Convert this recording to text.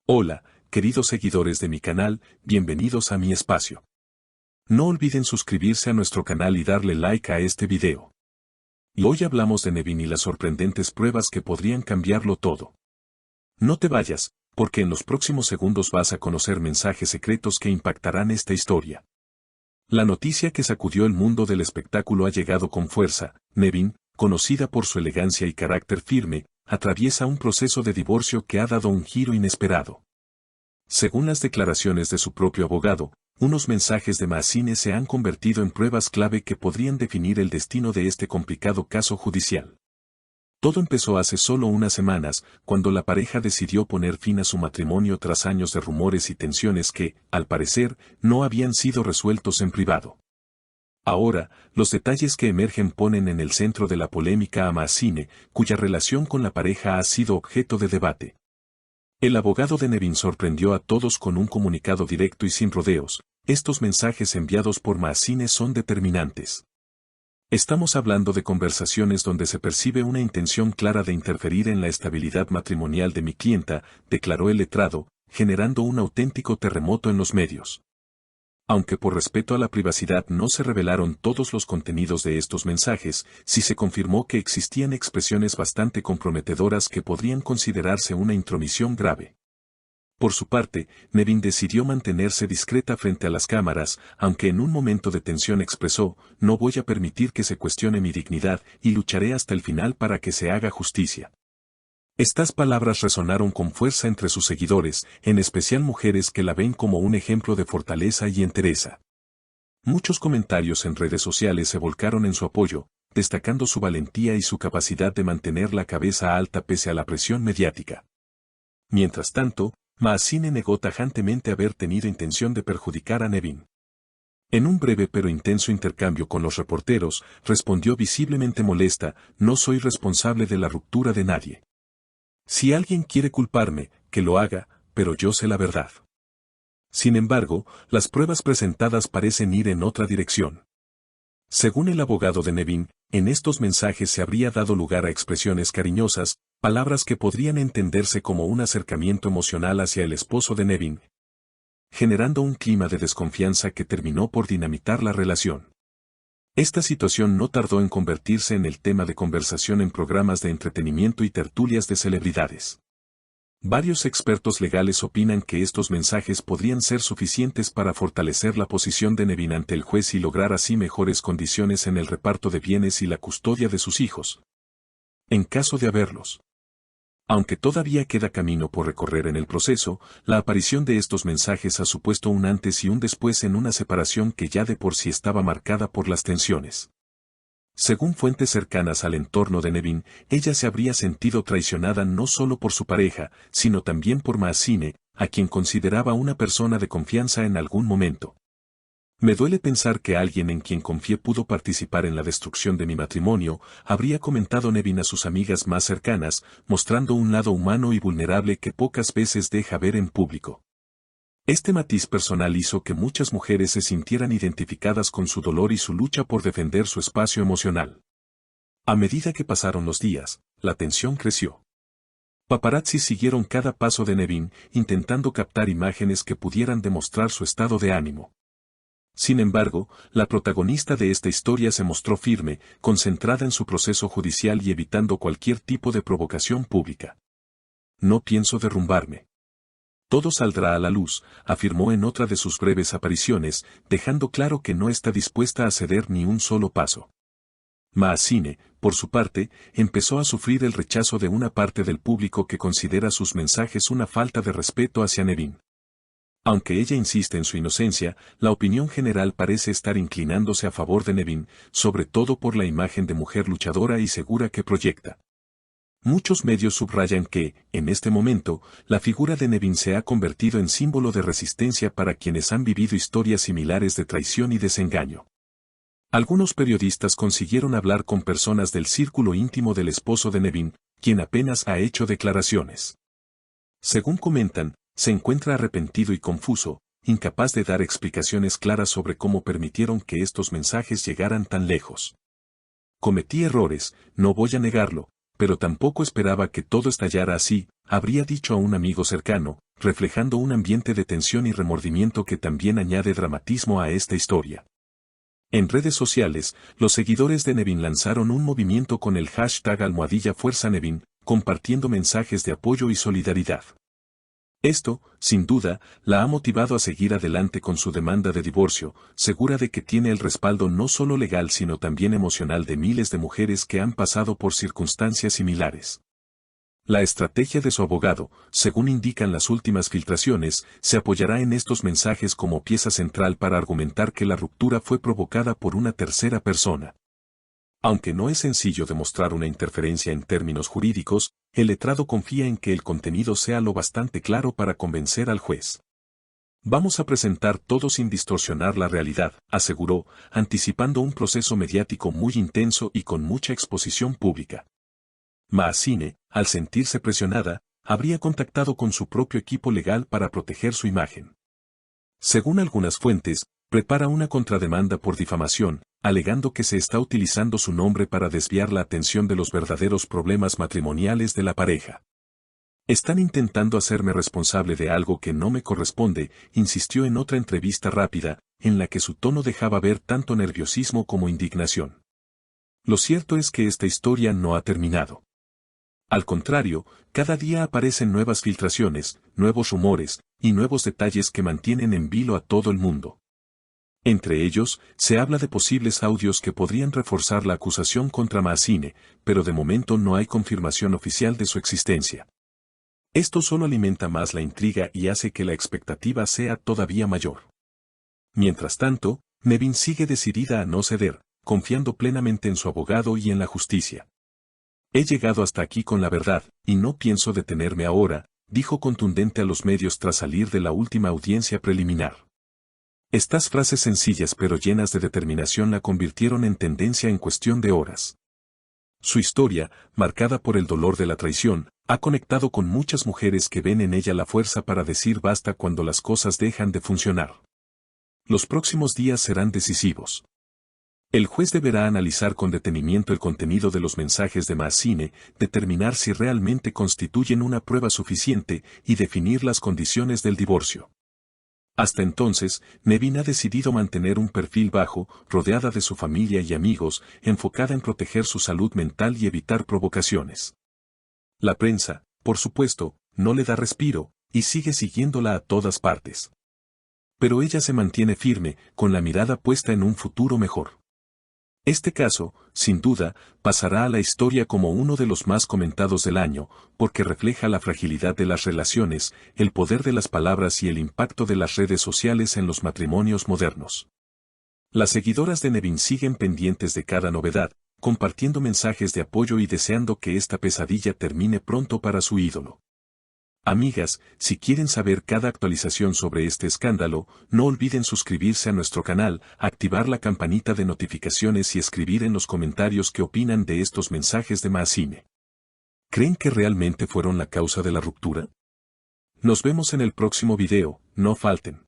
Hola, queridos seguidores de mi canal, bienvenidos a mi espacio. No olviden suscribirse a nuestro canal y darle like a este video. Y hoy hablamos de Nevin y las sorprendentes pruebas que podrían cambiarlo todo. No te vayas, porque en los próximos segundos vas a conocer mensajes secretos que impactarán esta historia. La noticia que sacudió el mundo del espectáculo ha llegado con fuerza. Nevin, conocida por su elegancia y carácter firme, atraviesa un proceso de divorcio que ha dado un giro inesperado. Según las declaraciones de su propio abogado, unos mensajes de Mazzine se han convertido en pruebas clave que podrían definir el destino de este complicado caso judicial. Todo empezó hace solo unas semanas, cuando la pareja decidió poner fin a su matrimonio tras años de rumores y tensiones que, al parecer, no habían sido resueltos en privado. Ahora, los detalles que emergen ponen en el centro de la polémica a Mazzine, cuya relación con la pareja ha sido objeto de debate. El abogado de Nevin sorprendió a todos con un comunicado directo y sin rodeos. Estos mensajes enviados por Mazzine son determinantes. Estamos hablando de conversaciones donde se percibe una intención clara de interferir en la estabilidad matrimonial de mi clienta, declaró el letrado, generando un auténtico terremoto en los medios. Aunque por respeto a la privacidad no se revelaron todos los contenidos de estos mensajes, sí se confirmó que existían expresiones bastante comprometedoras que podrían considerarse una intromisión grave. Por su parte, Nevin decidió mantenerse discreta frente a las cámaras, aunque en un momento de tensión expresó: "No voy a permitir que se cuestione mi dignidad y lucharé hasta el final para que se haga justicia". Estas palabras resonaron con fuerza entre sus seguidores, en especial mujeres que la ven como un ejemplo de fortaleza y entereza. Muchos comentarios en redes sociales se volcaron en su apoyo, destacando su valentía y su capacidad de mantener la cabeza alta pese a la presión mediática. Mientras tanto, Mazzine negó tajantemente haber tenido intención de perjudicar a Nevin. En un breve pero intenso intercambio con los reporteros, respondió visiblemente molesta: "No soy responsable de la ruptura de nadie. Si alguien quiere culparme, que lo haga, pero yo sé la verdad". Sin embargo, las pruebas presentadas parecen ir en otra dirección. Según el abogado de Nevin, en estos mensajes se habría dado lugar a expresiones cariñosas, palabras que podrían entenderse como un acercamiento emocional hacia el esposo de Nevin, generando un clima de desconfianza que terminó por dinamitar la relación. Esta situación no tardó en convertirse en el tema de conversación en programas de entretenimiento y tertulias de celebridades. Varios expertos legales opinan que estos mensajes podrían ser suficientes para fortalecer la posición de Nevin ante el juez y lograr así mejores condiciones en el reparto de bienes y la custodia de sus hijos, en caso de haberlos. Aunque todavía queda camino por recorrer en el proceso, la aparición de estos mensajes ha supuesto un antes y un después en una separación que ya de por sí estaba marcada por las tensiones. Según fuentes cercanas al entorno de Nevin, ella se habría sentido traicionada no solo por su pareja, sino también por Mazzine, a quien consideraba una persona de confianza en algún momento. "Me duele pensar que alguien en quien confié pudo participar en la destrucción de mi matrimonio", habría comentado Nevin a sus amigas más cercanas, mostrando un lado humano y vulnerable que pocas veces deja ver en público. Este matiz personal hizo que muchas mujeres se sintieran identificadas con su dolor y su lucha por defender su espacio emocional. A medida que pasaron los días, la tensión creció. Paparazzi siguieron cada paso de Nevin, intentando captar imágenes que pudieran demostrar su estado de ánimo. Sin embargo, la protagonista de esta historia se mostró firme, concentrada en su proceso judicial y evitando cualquier tipo de provocación pública. "No pienso derrumbarme. Todo saldrá a la luz", afirmó en otra de sus breves apariciones, dejando claro que no está dispuesta a ceder ni un solo paso. Mazzine, por su parte, empezó a sufrir el rechazo de una parte del público que considera sus mensajes una falta de respeto hacia Nevin. Aunque ella insiste en su inocencia, la opinión general parece estar inclinándose a favor de Nevin, sobre todo por la imagen de mujer luchadora y segura que proyecta. Muchos medios subrayan que, en este momento, la figura de Nevin se ha convertido en símbolo de resistencia para quienes han vivido historias similares de traición y desengaño. Algunos periodistas consiguieron hablar con personas del círculo íntimo del esposo de Nevin, quien apenas ha hecho declaraciones. Según comentan, se encuentra arrepentido y confuso, incapaz de dar explicaciones claras sobre cómo permitieron que estos mensajes llegaran tan lejos. "Cometí errores, no voy a negarlo, pero tampoco esperaba que todo estallara así", habría dicho a un amigo cercano, reflejando un ambiente de tensión y remordimiento que también añade dramatismo a esta historia. En redes sociales, los seguidores de Nevin lanzaron un movimiento con el hashtag #FuerzaNevin, compartiendo mensajes de apoyo y solidaridad. Esto, sin duda, la ha motivado a seguir adelante con su demanda de divorcio, segura de que tiene el respaldo no solo legal sino también emocional de miles de mujeres que han pasado por circunstancias similares. La estrategia de su abogado, según indican las últimas filtraciones, se apoyará en estos mensajes como pieza central para argumentar que la ruptura fue provocada por una tercera persona. Aunque no es sencillo demostrar una interferencia en términos jurídicos, el letrado confía en que el contenido sea lo bastante claro para convencer al juez. Vamos a presentar todo sin distorsionar la realidad, aseguró, anticipando un proceso mediático muy intenso y con mucha exposición pública. Maazine, al sentirse presionada, habría contactado con su propio equipo legal para proteger su imagen. Según algunas fuentes, prepara una contrademanda por difamación, alegando que se está utilizando su nombre para desviar la atención de los verdaderos problemas matrimoniales de la pareja. Están intentando hacerme responsable de algo que no me corresponde, insistió en otra entrevista rápida, en la que su tono dejaba ver tanto nerviosismo como indignación. Lo cierto es que esta historia no ha terminado. Al contrario, cada día aparecen nuevas filtraciones, nuevos rumores, y nuevos detalles que mantienen en vilo a todo el mundo. Entre ellos, se habla de posibles audios que podrían reforzar la acusación contra Maazine, pero de momento no hay confirmación oficial de su existencia. Esto solo alimenta más la intriga y hace que la expectativa sea todavía mayor. Mientras tanto, Nevin sigue decidida a no ceder, confiando plenamente en su abogado y en la justicia. He llegado hasta aquí con la verdad, y no pienso detenerme ahora, dijo contundente a los medios tras salir de la última audiencia preliminar. Estas frases sencillas pero llenas de determinación la convirtieron en tendencia en cuestión de horas. Su historia, marcada por el dolor de la traición, ha conectado con muchas mujeres que ven en ella la fuerza para decir basta cuando las cosas dejan de funcionar. Los próximos días serán decisivos. El juez deberá analizar con detenimiento el contenido de los mensajes de Maazine, determinar si realmente constituyen una prueba suficiente y definir las condiciones del divorcio. Hasta entonces, Nevin ha decidido mantener un perfil bajo, rodeada de su familia y amigos, enfocada en proteger su salud mental y evitar provocaciones. La prensa, por supuesto, no le da respiro, y sigue siguiéndola a todas partes. Pero ella se mantiene firme, con la mirada puesta en un futuro mejor. Este caso, sin duda, pasará a la historia como uno de los más comentados del año, porque refleja la fragilidad de las relaciones, el poder de las palabras y el impacto de las redes sociales en los matrimonios modernos. Las seguidoras de Nevin siguen pendientes de cada novedad, compartiendo mensajes de apoyo y deseando que esta pesadilla termine pronto para su ídolo. Amigas, si quieren saber cada actualización sobre este escándalo, no olviden suscribirse a nuestro canal, activar la campanita de notificaciones y escribir en los comentarios qué opinan de estos mensajes de Maazine. ¿Creen que realmente fueron la causa de la ruptura? Nos vemos en el próximo video, no falten.